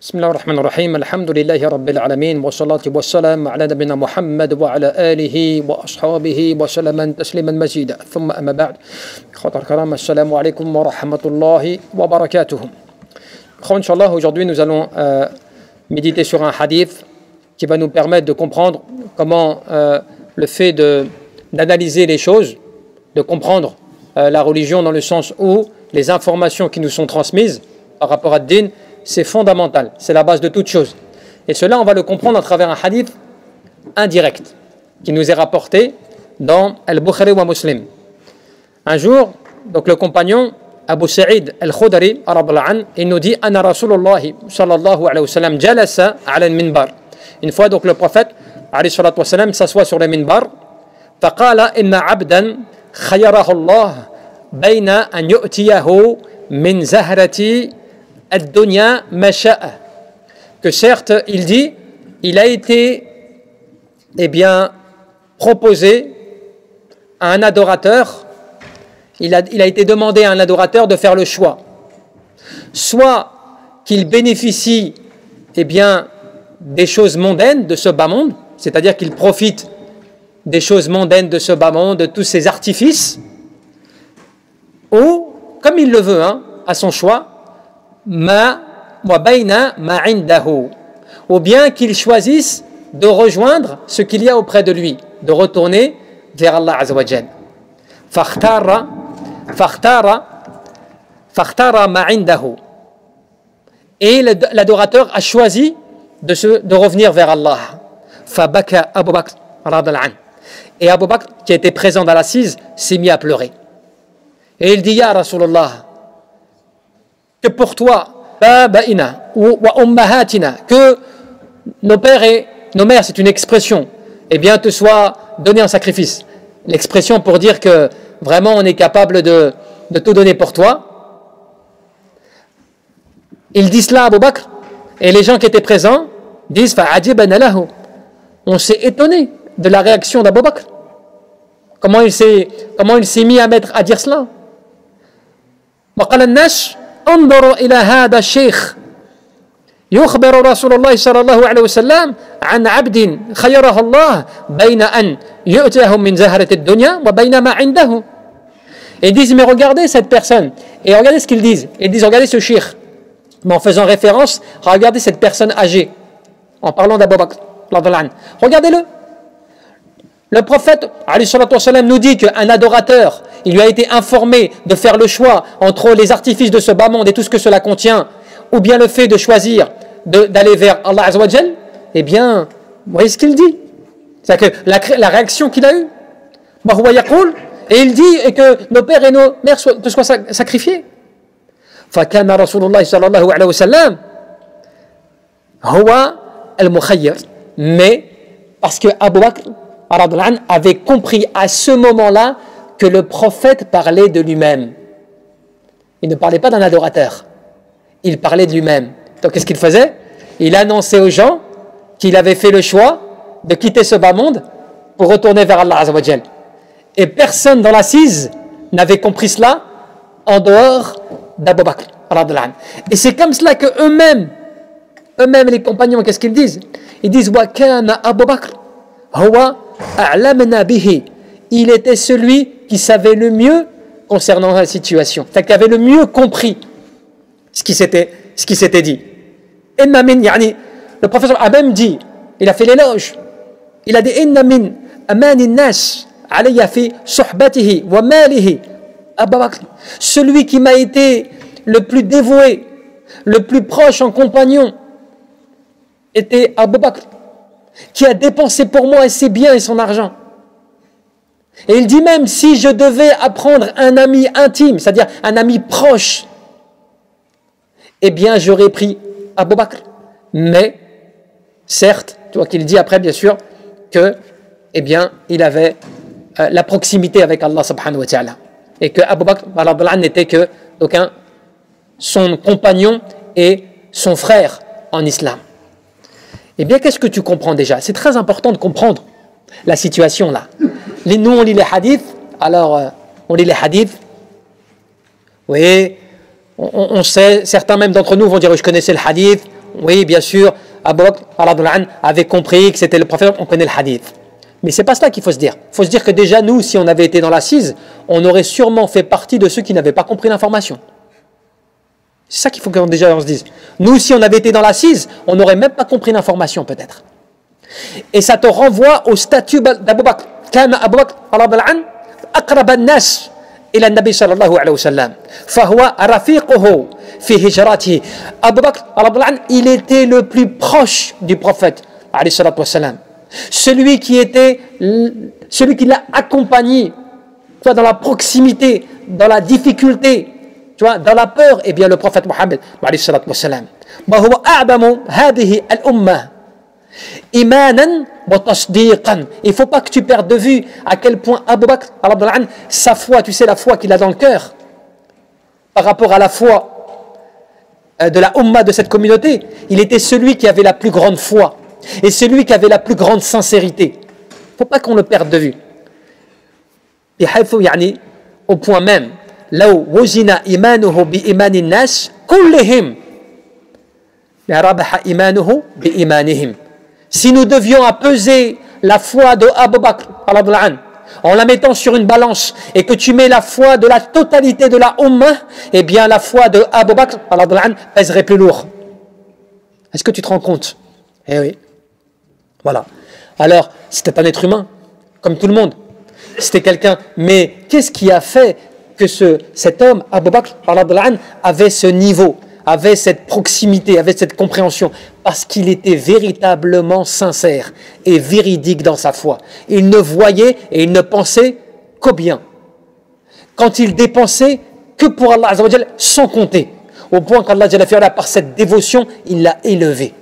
بسم الله الرحمن الرحيم الحمد لله رب العالمين والصلاة والسلام على نبينا محمد وعلى آله وأصحابه وسلم تسليما مزيدا ثم أما بعد إخوة الكرام السلام عليكم ورحمة الله وبركاته. Inch'Allah, aujourd'hui nous allons méditer sur un hadith qui va nous permettre de comprendre comment le fait d'analyser les choses, de comprendre la religion dans le sens où les informations qui nous sont transmises par rapport à Din, c'est fondamental, c'est la base de toute chose. Et cela, on va le comprendre à travers un hadith indirect qui nous est rapporté dans Al-Bukhari wa Muslim. Un jour, donc le compagnon Abu Sa'id Al-Khudri, il nous dit Anna Rasulullah sallallahu alayhi wa sallam jalasa ala al-minbar. Une fois, donc le prophète alayhi salatu wa sallam s'assoit sur le minbar. فقال إن عبدا خيره الله بين أن يؤتيه من زهرة الدنيا ما شاء. Que certes, il dit, il a été proposé à un adorateur, il a été demandé à un adorateur de faire le choix. Soit qu'il bénéficie des choses mondaines de ce bas monde, c'est-à-dire qu'il profite des choses mondaines de ce bas monde, de tous ces artifices, ou, comme il le veut, à son choix, ou bien qu'il choisisse de rejoindre ce qu'il y a auprès de lui, de retourner vers Allah Azza wa Jal. Et l'adorateur a choisi de revenir vers Allah. Fabaka Abu Bakr radhiyallahu anhu. Et Abu Bakr, qui était présent dans l'assise, s'est mis à pleurer. Et il dit, Ya Rasulullah, que pour toi, que nos pères et nos mères, c'est une expression, te soit donné en sacrifice. L'expression pour dire que vraiment on est capable de tout donner pour toi. Il dit cela à Abu Bakr, et les gens qui étaient présents disent, on s'est étonné de la réaction d'Abu Bakr. Comment il s'est mis à dire cela. انظروا إلى هذا الشيخ يخبر رسول الله صلى الله عليه وسلم عن عبد خيره الله بين أن يؤتيه من زهرة الدنيا وبين ما عنده. Et ils disent, mais regardez cette personne, et regardez ce qu'ils disent. Ils disent, regardez ce cheikh, mais en faisant référence, regardez cette personne âgée, en parlant d'Abu Bakr, regardez-le. Le prophète nous dit qu'un adorateur, il lui a été informé de faire le choix entre les artifices de ce bas monde et tout ce que cela contient, ou bien le fait de choisir d'aller vers Allah Azza wa Jal. Vous voyez ce qu'il dit. C'est-à-dire que la réaction qu'il a eue, et il dit que nos pères et nos mères soient sacrifiés. فَكَانَ رَسُولُ اللَّهِ صَلَّى اللَّهُ عَلَيْهِ وَسَلَّمَ هُوَ الْمُخَيَّرُ. Mais parce que Abu Bakr avait compris à ce moment-là que le prophète parlait de lui-même. Il ne parlait pas d'un adorateur. Il parlait de lui-même. Donc qu'est-ce qu'il faisait? Il annonçait aux gens qu'il avait fait le choix de quitter ce bas monde pour retourner vers Allah Azza wa Jal. Et personne dans l'assise n'avait compris cela en dehors d'Abu Bakr. Et c'est comme cela que eux-mêmes les compagnons, qu'est-ce qu'ils disent? Ils disent wa kana Abu Bakr huwa a'lamna bihi. Il était celui qui savait le mieux concernant la situation, c'est-à-dire qui avait le mieux compris ce qui s'était dit. Le professeur a même dit, il a fait l'éloge, il a dit inna min amani nas alayya fi suhbatihi wa malihi Abu Bakr. Celui qui m'a été le plus dévoué, le plus proche en compagnon était Abu Bakr, qui a dépensé pour moi ses biens et son argent. Et il dit même, si je devais apprendre un ami intime, c'est-à-dire un ami proche, j'aurais pris Abu Bakr. Mais, certes, tu vois qu'il dit après, bien sûr, que, il avait la proximité avec Allah subhanahu wa ta'ala. Et que Abu Bakr n'était que son compagnon et son frère en islam. Qu'est-ce que tu comprends déjà? C'est très important de comprendre la situation là. Nous, on lit les hadiths, alors on lit les hadiths, oui, on sait, certains même d'entre nous vont dire, je connaissais le hadith, oui, bien sûr, Abu Bakr avait compris que c'était le prophète, on connaît le hadith. Mais c'est pas cela qu'il faut se dire. Il faut se dire que déjà, nous, si on avait été dans l'assise, on aurait sûrement fait partie de ceux qui n'avaient pas compris l'information. C'est ça qu'il faut qu'on déjà on se dise. Nous, si on avait été dans l'assise, on n'aurait même pas compris l'information, peut-être. Et ça te renvoie au statut d'Abu Bakr. كان أبو بكر رضي الله عنه أقرب الناس إلى النبي صلى الله عليه وسلم فهو رفيقه في هجرته. Abu Bakr رضي الله عنه, il était le plus proche du prophète عليه الصلاة والسلام. Celui qui l'a accompagné, tu vois, dans la proximité, dans la difficulté, tu vois, dans la peur, eh bien le prophète Mohammed عليه الصلاة والسلام. وهو أعظم هذه الأمة إيمانا وتصديقا. Il ne faut pas que tu perdes de vue à quel point Abu Bakr, sa foi, tu sais la foi qu'il a dans le cœur, par rapport à la foi de la Ummah de cette communauté, il était celui qui avait la plus grande foi et celui qui avait la plus grande sincérité. Il ne faut pas qu'on le perde de vue. يعني au point même لو وزن إيمانه بإيمان الناس كلهم لربح إيمانه بإيمانهم. Si nous devions peser la foi de Abu Bakr en la mettant sur une balance et que tu mets la foi de la totalité de la Ummah, eh bien la foi de Abu Bakr pèserait plus lourd. Est-ce que tu te rends compte? Eh oui. Voilà. Alors, c'était un être humain, comme tout le monde. C'était quelqu'un. Mais qu'est-ce qui a fait que cet homme, Abu Bakr, avait ce niveau, avait cette proximité, avait cette compréhension? Parce qu'il était véritablement sincère et véridique dans sa foi. Il ne voyait et il ne pensait qu'au bien. Quand il dépensait que pour Allah Azza wa Jal, sans compter, au point qu'Allah Jalla fi'ala, par cette dévotion, il l'a élevé.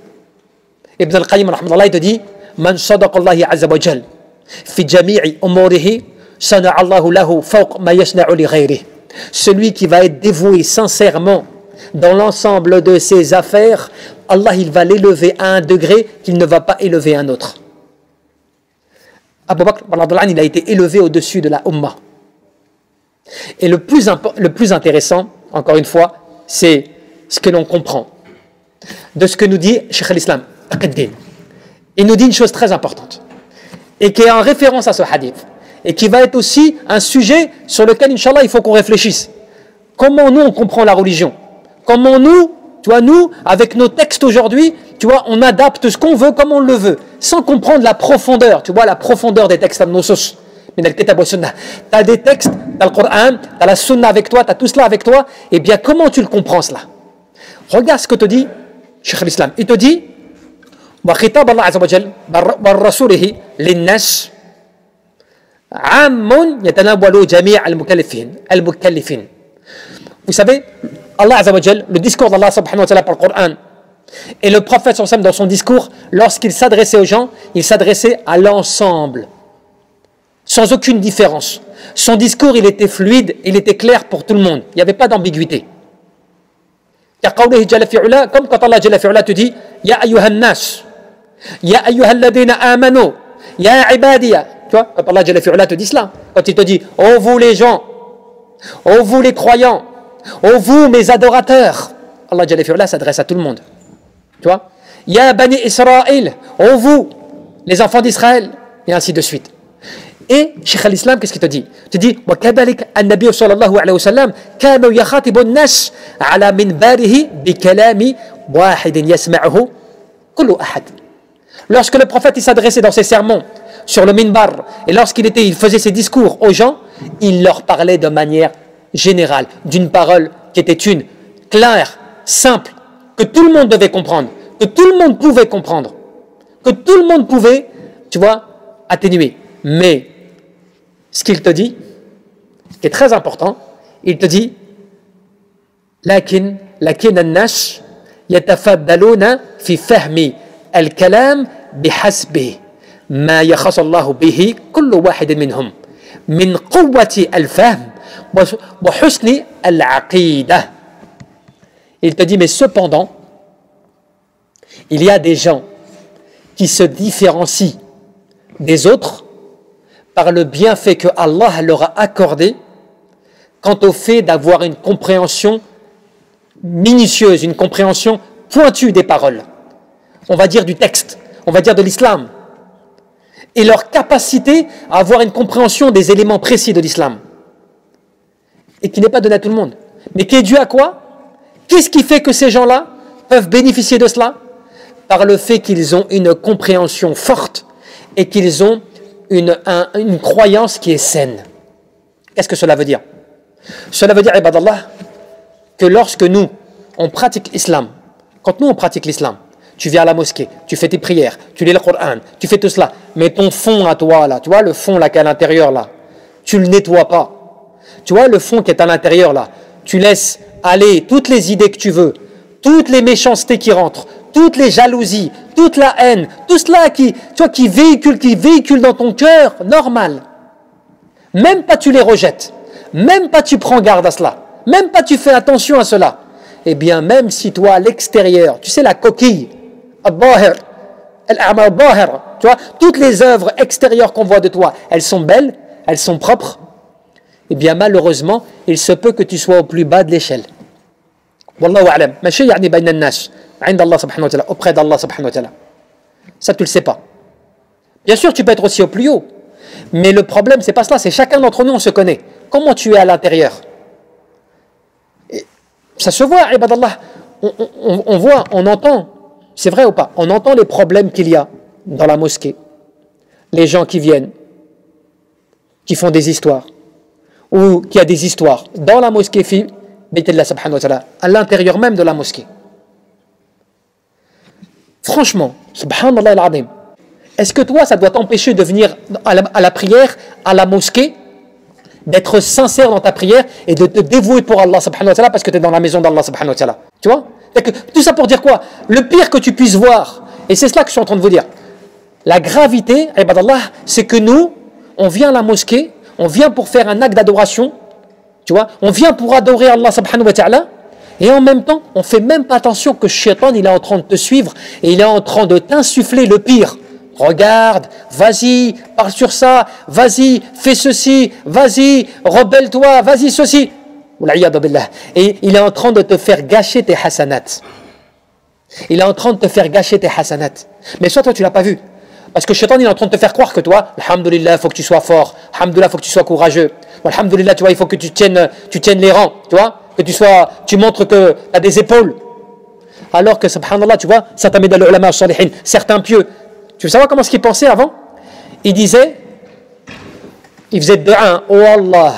Ibn al-Qayyim rahmatullah, il te dit: Man sadaqa Allah Azza wa Jal fi jami'i umurihi sana'a Allahu lahu fawq ma yasna'u li ghayrihi. Celui qui va être dévoué sincèrement dans l'ensemble de ses affaires, Allah il va l'élever à un degré qu'il ne va pas élever un autre. Abu Bakr il a été élevé au-dessus de la Ummah. Et le plus intéressant, encore une fois, c'est ce que l'on comprend de ce que nous dit Cheikh al-Islam Taqi-d-Din. Il nous dit une chose très importante et qui est en référence à ce hadith et qui va être aussi un sujet sur lequel, Inch'Allah, il faut qu'on réfléchisse. Comment nous on comprend la religion? Comment nous, tu vois, nous, avec nos textes aujourd'hui, tu vois, on adapte ce qu'on veut comme on le veut, sans comprendre la profondeur, tu vois, la profondeur des textes al-Nusus, min al-Kitab wa Sunnah. Tu as des textes, tu as le Coran, tu as la Sunna avec toi, tu as tout cela avec toi, et bien comment tu le comprends cela? Regarde ce que te dit Cheikh al-Islam. Il te dit: wa khitab Allah Azza wa Jal wa rasulihi lin-nas ammun yatanawalu jami' al-mukallifin. Vous savez, Allah Azza wa Jal, le discours d'Allah subhanahu wa ta'ala par le Coran, et le prophète sallallahu alayhi wa sallam dans son discours, lorsqu'il s'adressait aux gens, il s'adressait à l'ensemble, sans aucune différence. Son discours, il était fluide, il était clair pour tout le monde. Il n'y avait pas d'ambiguïté. Comme quand Allah Jalla fi'ula te dit: Ya ayyuhan nas, ya ayyuhal ladina amanu, ya ibadiya. Tu vois, quand Allah Jalla fi'ula te dit cela, quand il te dit: ô vous les gens, ô vous les croyants, ô vous mes adorateurs, Allah Jalla fi'ula s'adresse à tout le monde. Tu vois, Ya bani Israël, ô vous les enfants d'Israël, et ainsi de suite. Et Cheikh al-Islam, qu'est-ce qu'il te dit? Il te dit: وكذلك النبي صلى الله عليه وسلم كان يخاطب الناس على منبره بكلام واحد يسمعه كل أحد. Lorsque le prophète il s'adressait dans ses sermons sur le minbar et il faisait ses discours aux gens, il leur parlait de manière générale, d'une parole qui était une, claire, simple, que tout le monde devait comprendre, que tout le monde pouvait comprendre, que tout le monde pouvait, tu vois, atténuer. Mais ce qu'il te dit, qui est très important, il te dit: لكن الناس يتفضلون في فهم الكلام بحسب ما يخص الله به كل واحد منهم من قوة الفهم وحسن العقيدة. Il te dit: mais cependant, il y a des gens qui se différencient des autres par le bienfait que Allah leur a accordé quant au fait d'avoir une compréhension minutieuse, une compréhension pointues des paroles, on va dire du texte, on va dire de l'islam, et leur capacité à avoir une compréhension des éléments précis de l'islam, et qui n'est pas donné à tout le monde, mais qui est dû à quoi? Qu'est-ce qui fait que ces gens-là peuvent bénéficier de cela? Par le fait qu'ils ont une compréhension forte et qu'ils ont une croyance qui est saine. Qu'est-ce que cela veut dire? Cela veut dire, ibadallah, que lorsque nous, on pratique l'islam, quand nous on pratique l'islam, tu viens à la mosquée, tu fais tes prières, tu lis le Coran, tu fais tout cela, mais ton fond à toi, là, tu vois le fond là qui est à l'intérieur là, tu le nettoies pas. Tu vois le fond qui est à l'intérieur là, tu laisses aller toutes les idées que tu veux, toutes les méchancetés qui rentrent, toutes les jalousies, toute la haine, tout cela qui véhicule dans ton cœur, normal. Même pas tu les rejettes, même pas tu prends garde à cela, même pas tu fais attention à cela. Eh bien, même si toi, à l'extérieur, tu sais la coquille, tu vois, toutes les œuvres extérieures qu'on voit de toi, elles sont belles, elles sont propres, eh bien, malheureusement, il se peut que tu sois au plus bas de l'échelle. Wallahu a'lam. Mashi yani bayna an-nas, 'inda Allah subhanahu wa ta'ala, auprès d'Allah subhanahu wa ta'ala. Ça, tu le sais pas. Bien sûr, tu peux être aussi au plus haut. Mais le problème, c'est pas cela, c'est chacun d'entre nous, on se connaît. Comment tu es à l'intérieur? Et ça se voit, ibadallah. On voit, on entend, c'est vrai ou pas? On entend les problèmes qu'il y a dans la mosquée. Les gens qui viennent, qui font des histoires, ou qui a des histoires dans la mosquée, subhanahu wa ta'ala, à l'intérieur même de la mosquée. Franchement, subhanallah al-azim, est-ce que toi, ça doit t'empêcher de venir à la prière, à la mosquée, d'être sincère dans ta prière et de te dévouer pour Allah subhanahu wa ta'ala parce que tu es dans la maison d'Allah subhanahu wa ta'ala? Tu vois? Tout ça pour dire quoi? Le pire que tu puisses voir, et c'est cela que je suis en train de vous dire, la gravité, ibadallah, c'est que nous, on vient à la mosquée, on vient pour faire un acte d'adoration, tu vois, on vient pour adorer Allah subhanahu wa ta'ala, et en même temps, on ne fait même pas attention que Shaitan, il est en train de te suivre, et il est en train de t'insuffler le pire. Regarde, vas-y, parle sur ça, vas-y, fais ceci, vas-y, rebelle-toi, vas-y, ceci. Et il est en train de te faire gâcher tes hasanats. Il est en train de te faire gâcher tes hasanats. Mais soit toi, tu ne l'as pas vu. Parce que Shaitan, il est en train de te faire croire que toi, alhamdoulilah, il faut que tu sois fort, alhamdoulilah, il faut que tu sois courageux, alhamdoulilah, tu vois, il faut que tu tiennes les rangs, tu vois, que tu montres que tu as des épaules. Alors que, subhanallah, tu vois, certains médal ulama salihin, certains pieux, tu veux savoir comment ce qu'ils pensaient avant? Ils faisait dua, oh Allah,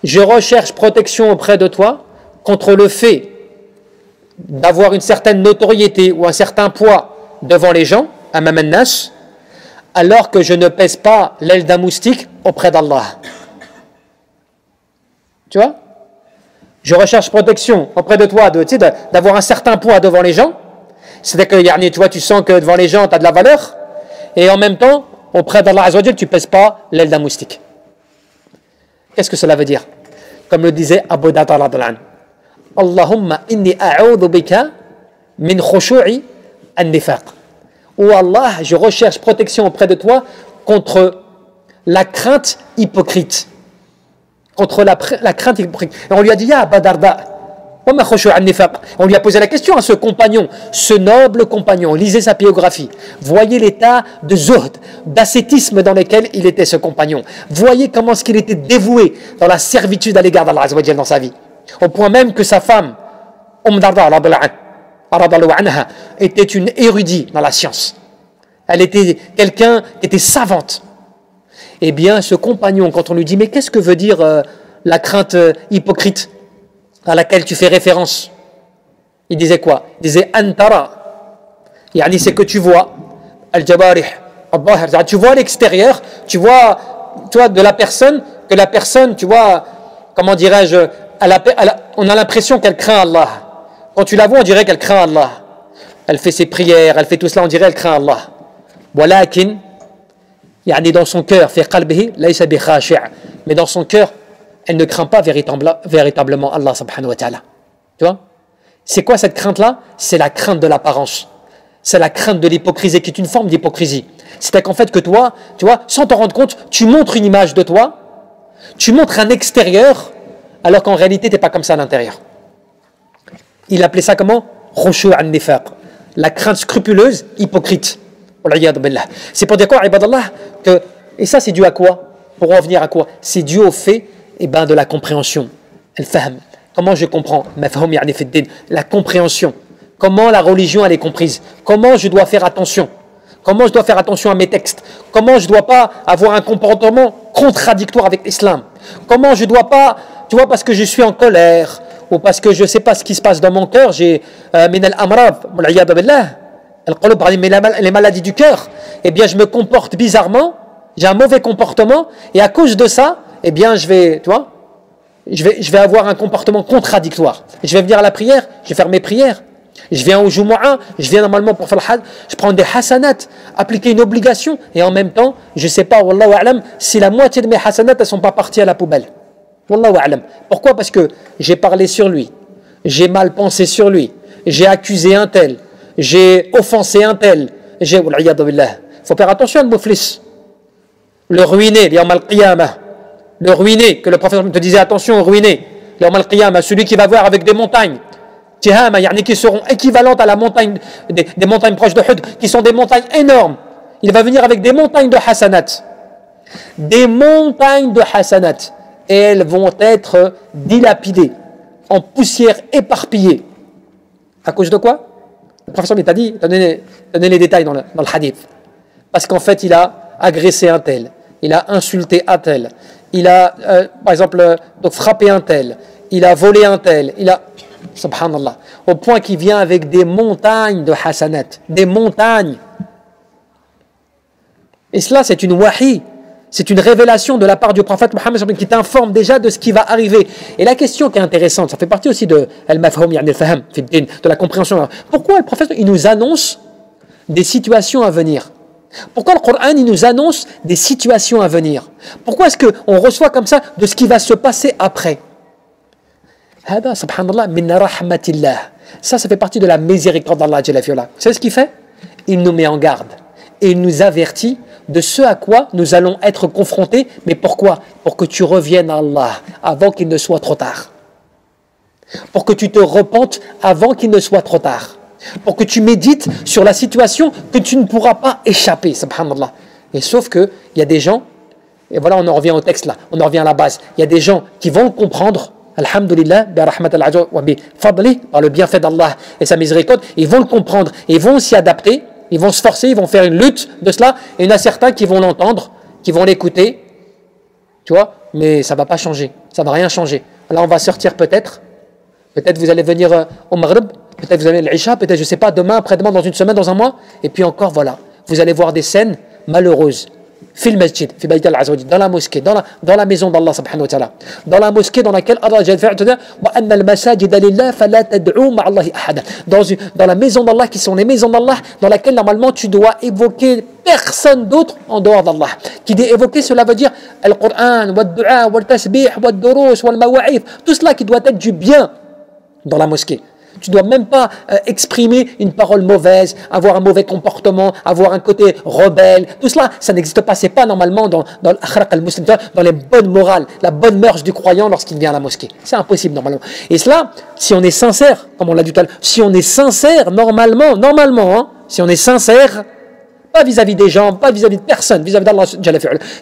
je recherche protection auprès de toi contre le fait d'avoir une certaine notoriété ou un certain poids devant les gens, amam an-nas, alors que je ne pèse pas l'aile d'un moustique auprès d'Allah. Tu vois? Je recherche protection auprès de toi, d'avoir un certain poids devant les gens. C'est-à-dire que tu vois, tu sens que devant les gens, tu as de la valeur, et en même temps, auprès d'Allah Azza wa Jal, tu ne pèses pas l'aile d'un moustique. Qu'est-ce que cela veut dire? Comme le disait Abu Darda radhiyallahu anhu, Allahumma inni a'udhu bika min khushu'i an-nifaq. Oh Allah, je recherche protection auprès de toi contre la crainte hypocrite. Contre la crainte hypocrite. Et on lui a dit, ya Abu Darda, on lui a posé la question à ce compagnon, ce noble compagnon. Lisez sa biographie. Voyez l'état de zuhd, d'ascétisme dans lequel il était, ce compagnon. Voyez comment est-ce qu'il était dévoué dans la servitude à l'égard d'Allah Azza wa Jalla dans sa vie. Au point même que sa femme, Darda était une érudite dans la science. Elle était quelqu'un qui était savante. Eh bien, ce compagnon, quand on lui dit, mais qu'est-ce que veut dire la crainte hypocrite à laquelle tu fais référence? Il disait quoi? Il disait antara, yani c'est que tu vois al-jabarih, tu vois l'extérieur, tu vois de la personne, que la personne, tu vois, comment dirais-je, on a l'impression qu'elle craint Allah. Quand tu la vois, on dirait qu'elle craint Allah. Elle fait ses prières, elle fait tout cela, on dirait qu'elle craint Allah. Walakin, yani dans son cœur, fi qalbihi laysa bi khashi', mais dans son cœur, elle ne craint pas véritablement Allah subhanahu wa ta'ala. Tu vois? C'est quoi cette crainte-là? C'est la crainte de l'apparence. C'est la crainte de l'hypocrisie, qui est une forme d'hypocrisie. C'est-à-dire qu'en fait que toi, tu vois, sans t'en rendre compte, tu montres une image de toi, tu montres un extérieur, alors qu'en réalité, tu n'es pas comme ça à l'intérieur. Il appelait ça comment? khushu' an-nifaq, la crainte scrupuleuse, hypocrite. C'est pour dire quoi, ibadallah, que, et ça c'est dû à quoi? Pour revenir à quoi? C'est dû au fait de la compréhension. Al-fahm. Comment je comprends? Mafhum yani fi ad-din. La compréhension. Comment la religion elle est comprise? Comment je dois faire attention? Comment je dois faire attention à mes textes? Comment je ne dois pas avoir un comportement contradictoire avec l'islam? Comment je ne dois pas, tu vois, parce que je suis en colère, ou parce que je ne sais pas ce qui se passe dans mon cœur, j'ai min al-amrad, les maladies du cœur, eh bien je me comporte bizarrement, j'ai un mauvais comportement, et à cause de ça, eh bien je vais, tu vois, je vais avoir un comportement contradictoire. Je vais venir à la prière, je vais faire mes prières. Je viens au Jumu'ah, je viens normalement pour faire le hajj, je prends des hasanat, appliquer une obligation, et en même temps, je ne sais pas, wallahu a'lam, si la moitié de mes hasanat ne sont pas parties à la poubelle. Wallahu a'lam. Pourquoi? Parce que j'ai parlé sur lui, j'ai mal pensé sur lui, j'ai accusé un tel, j'ai offensé un tel, il faut faire attention à le mouflis, le ruiner, le ruiner, que le prophète te disait attention au ruiner, celui qui va voir avec des montagnes, qui seront équivalentes à la montagne, des montagnes proches de Hud, qui sont des montagnes énormes. Il va venir avec des montagnes de hasanat. Des montagnes de hasanat. Et elles vont être dilapidées, en poussière éparpillée. À cause de quoi? Le professeur t'a dit, donné les détails dans le hadith. Parce qu'en fait, il a agressé un tel, il a insulté un tel, il a, par exemple, donc frappé un tel, il a volé un tel, il a... Subhanallah, au point qu'il vient avec des montagnes de hasanat, des montagnes. Et cela, c'est une wahi, c'est une révélation de la part du prophète Mohammed qui t'informe déjà de ce qui va arriver. Et la question qui est intéressante, ça fait partie aussi de al-mafhum, de la compréhension. Pourquoi le prophète il nous annonce des situations à venir? Pourquoi le Coran il nous annonce des situations à venir? Pourquoi est-ce qu'on reçoit comme ça de ce qui va se passer après? Subhanallah, min rahmatillah. Ça fait partie de la miséricorde d'Allah. Vous savez ce qu'il fait? Il nous met en garde et il nous avertit de ce à quoi nous allons être confrontés. Mais pourquoi? Pour que tu reviennes à Allah avant qu'il ne soit trop tard. Pour que tu te repentes avant qu'il ne soit trop tard. Pour que tu médites sur la situation que tu ne pourras pas échapper. Subhanallah. Et sauf qu'il y a des gens, et voilà on en revient au texte là, on en revient à la base. Il y a des gens qui vont le comprendre. Alhamdulillah, par le bienfait d'Allah et sa miséricorde, ils vont le comprendre, ils vont s'y adapter, ils vont se forcer, ils vont faire une lutte de cela, et il y en a certains qui vont l'entendre, qui vont l'écouter, tu vois, mais ça ne va pas changer, ça ne va rien changer. Alors on va sortir peut-être vous allez venir au Maghrib, peut-être vous allez l'Isha, peut-être je ne sais pas, demain, après-demain, dans une semaine, dans un mois, et puis encore voilà, vous allez voir des scènes malheureuses. Fil masjid, fi bayt al-azwaj, dans la mosquée, dans la maison d'Allah subhanahu wa ta'ala, dans la mosquée dans laquelle Allah jalla fait wa anna al-masajida lillah fala tad'u ma'a Allahi ahada, dans la maison d'Allah qui sont les maisons d'Allah dans laquelle normalement tu dois évoquer personne d'autre en dehors d'Allah. Qui dit évoquer, cela veut dire al-Qur'an, wa ad-du'a, wa al-tasbih, wa ad-durus, wa al-mawa'id, tout cela qui doit être du bien dans la mosquée. Tu ne dois même pas exprimer une parole mauvaise, avoir un mauvais comportement, avoir un côté rebelle. Tout cela, ça n'existe pas. Ce n'est pas normalement dans l'akhraq al-muslim, dans les bonnes morales, la bonne mœurs du croyant lorsqu'il vient à la mosquée. C'est impossible normalement. Et cela, si on est sincère, comme on l'a dit tout à l'heure, si on est sincère normalement, hein, si on est sincère, pas vis-à-vis des gens, pas vis-à-vis de personne, vis-à-vis d'Allah,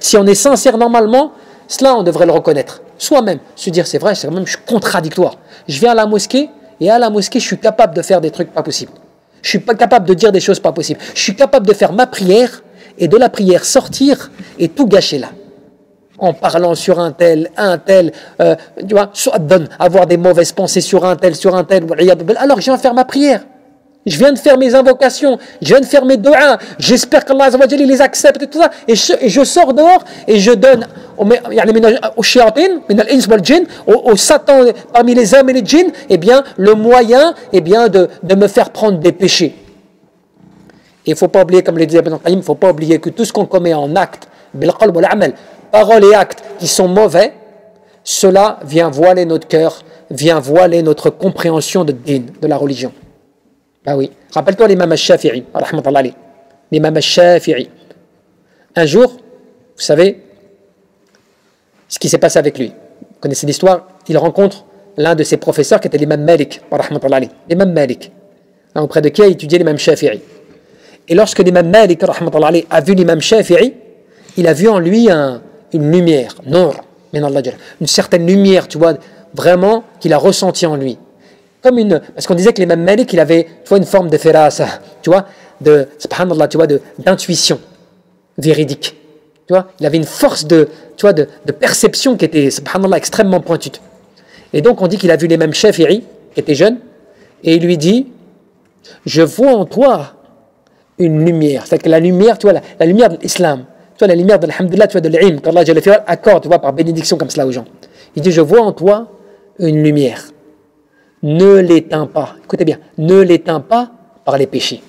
si on est sincère normalement, cela on devrait le reconnaître. Soi-même, se dire c'est vrai, c'est quand même je suis contradictoire. Je viens à la mosquée, et à la mosquée, je suis capable de faire des trucs pas possibles. Je suis pas capable de dire des choses pas possibles. Je suis capable de faire ma prière et de la prière sortir et tout gâcher là. En parlant sur un tel, tu vois, avoir des mauvaises pensées sur un tel. Alors je viens faire ma prière. Je viens de faire mes invocations, je viens de faire mes doigts, j'espère qu'Allah Azza wa Jalla les accepte et tout ça, et je sors dehors et je donne aux shayatin, aux Satan parmi les hommes et les djinns, eh bien, le moyen de me faire prendre des péchés. Et il ne faut pas oublier, comme le disait Ibn al-Qayyim, il ne faut pas oublier que tout ce qu'on commet en acte, paroles et actes qui sont mauvais, cela vient voiler notre cœur, vient voiler notre compréhension de din, de la religion. Ah oui, rappelle-toi l'imam al-Shafi'i, l'imam al-Shafi'i. Un jour, vous savez ce qui s'est passé avec lui. Vous connaissez l'histoire, il rencontre l'un de ses professeurs qui était l'imam Malik, l'imam Malik. auprès de qui a étudié l'imam Shafi'i. Et lorsque l'imam Malik rahmatullah alayhi, a vu l'imam Shafi'i, il a vu en lui une lumière, nur, min Allah, une certaine lumière, tu vois, vraiment qu'il a ressenti en lui. Parce qu'on disait que l'imam Malik, il avait, tu vois, une forme de firasa, tu vois, subhanallah, tu vois, d'intuition véridique. Tu vois, il avait une force de perception qui était, subhanallah, extrêmement pointue. Et donc on dit qu'il a vu l'imam Shafi'i, qui était jeune, et il lui dit, je vois en toi une lumière. C'est-à-dire que la lumière, tu vois, la lumière de l'islam, tu vois, la lumière de l'alhamdulillah, tu vois, de l'ilm, qu'Allah accorde, tu vois, par bénédiction comme cela aux gens. Il dit, je vois en toi une lumière. Ne l'éteins pas. Écoutez bien, ne l'éteins pas par les péchés.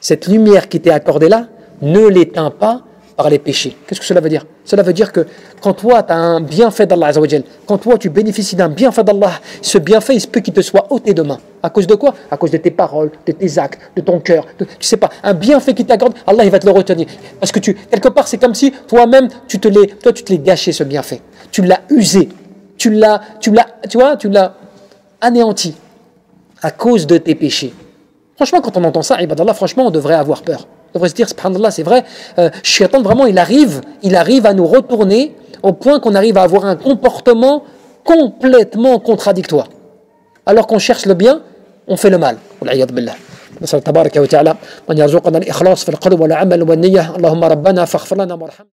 Cette lumière qui t'est accordée là, ne l'éteins pas par les péchés. Qu'est-ce que cela veut dire? Cela veut dire que quand toi, tu as un bienfait d'Allah Azza wa Jal, quand toi, tu bénéficies d'un bienfait d'Allah, ce bienfait, il se peut qu'il te soit ôté demain. À cause de quoi? À cause de tes paroles, de tes actes, de ton cœur. Tu sais pas, un bienfait qui t'accorde, Allah, il va te le retenir. Parce que quelque part, c'est comme si toi-même, tu te l'es gâché, ce bienfait. Tu l'as usé. Tu l'as anéanti à cause de tes péchés. Franchement, quand on entend ça, ibadallah, franchement, on devrait avoir peur. On devrait se dire, subhanallah, c'est vrai, Shaitan, vraiment, il arrive à nous retourner au point qu'on arrive à avoir un comportement complètement contradictoire. Alors qu'on cherche le bien, on fait le mal. Wal'iyad billah. نسأل تبارك وتعالى أن يرزقنا الإخلاص في القلب والعمل والنية اللهم ربنا فاغفر لنا وارحمنا